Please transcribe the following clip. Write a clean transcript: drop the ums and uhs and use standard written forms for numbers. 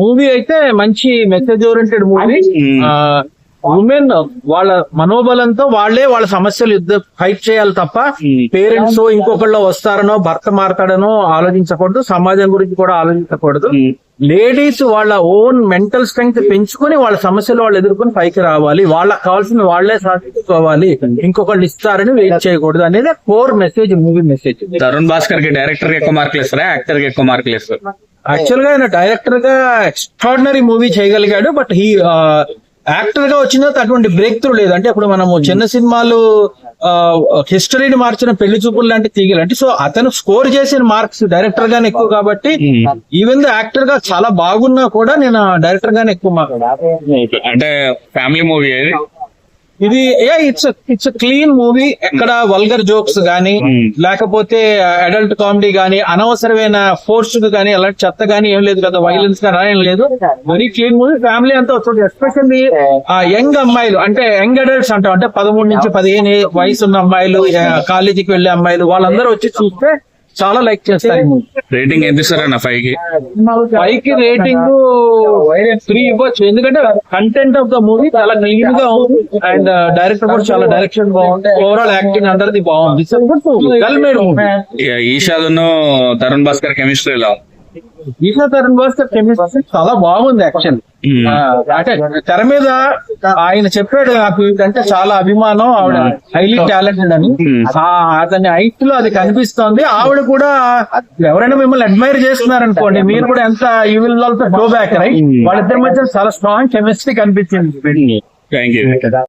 Movie అయితే మంచి message oriented movie. Women వాళ్ళ మనోబలంతో వాళ్ళ సమస్యలు ఫైట్ చేయాలి తప్ప పేరెంట్స్ ఇంకొకళ్ళు వస్తారనో భర్త మారతాడనో ఆలోచించకూడదు, సమాజం గురించి కూడా ఆలోచించకూడదు. లేడీస్ వాళ్ళ ఓన్ మెంటల్ స్ట్రెంగ్త్ పెంచుకొని వాళ్ళ సమస్యలు వాళ్ళు ఎదుర్కొని పైకి రావాలి, వాళ్ళకి కావాల్సిన వాళ్లే సాధించుకోవాలి, ఇంకొకళ్ళు ఇస్తారని వెయిట్ చేయకూడదు అనేది core message, movie message. Tarun Bhaskar కి డైరెక్టర్ కి ఎక్కువ మార్కులు ఇస్తారా, యాక్టర్ కి ఎక్కువ మార్కులు ఇస్తారు? యాక్చువల్ గా ఆయన డైరెక్టర్ గా ఎక్స్ట్రాడినరీ మూవీ చేయగలిగాడు. బట్ యాక్టర్ గా వచ్చిన అటువంటి బ్రేక్ త్రూ లేదు. అంటే ఇప్పుడు మనము చిన్న సినిమాలు హిస్టరీని మార్చిన పెళ్లి చూపులు లాంటి తీగలంటే, సో అతను స్కోర్ చేసిన మార్క్స్ డైరెక్టర్ గానే ఎక్కువ కాబట్టి ఈవెన్ యాక్టర్ గా చాలా బాగున్నా కూడా నేను డైరెక్టర్ గానే ఎక్కువ మార్క్స్. అంటే ఫ్యామిలీ మూవీ ఇది ఇట్స్ క్లీన్ మూవీ. ఎక్కడ వల్గర్ జోక్స్ గానీ లేకపోతే అడల్ట్ కామెడీ గానీ అనవసరమైన ఫోర్స్ గానీ అలాంటి చెత్త గానీ ఏం లేదు కదా, వైలెన్స్ గానీ ఏం లేదు. వెరీ క్లీన్ మూవీ, ఫ్యామిలీ అంతా వస్తుంది. ఎస్పెషల్లీ యంగ్ అమ్మాయిలు అంటే యంగ్ అడల్ట్స్ అంటాం, అంటే 13 నుంచి 15 వయసు ఉన్న అమ్మాయిలు, కాలేజీకి వెళ్లే అమ్మాయిలు, వాళ్ళందరూ వచ్చి చూస్తే చాలా లైక్ చేస్తారు. రేటింగ్ ఎంత ఇస్తారన్న 5 కి? 5 కి రేటింగ్ 3 ఇవ్వచ్చు. ఎందుకంటే కంటెంట్ ఆఫ్ ద మూవీ చాలా క్లీన్ గా ఉంది అండ్ డైరెక్టర్ కూడా చాలా డైరెక్షన్ బాగుంది, ఓవరాల్ యాక్టింగ్ అందరిది బాగుంది. ఈషాదును తరుణ్ భాస్కర్ కెమిస్ట్రీ ఎలా? ఈషా తరుణ్ భాస్కర్ కెమిస్ట్రీ చాలా బాగుంది యాక్చువల్. అంటే తెర మీద ఆయన చెప్పాడు నాకు అంటే చాలా అభిమానం, ఆవిడ హైలీ టాలెంటెడ్ అని. అతని హైట్ లో అది కనిపిస్తోంది. ఆవిడ కూడా ఎవరైనా మిమ్మల్ని అడ్మైర్ చేస్తున్నారు అనుకోండి, మీరు కూడా ఎంత you will also go back right. వాళ్ళిద్దరి మధ్య చాలా స్ట్రాంగ్ కెమిస్ట్రీ కనిపించింది. Thank you.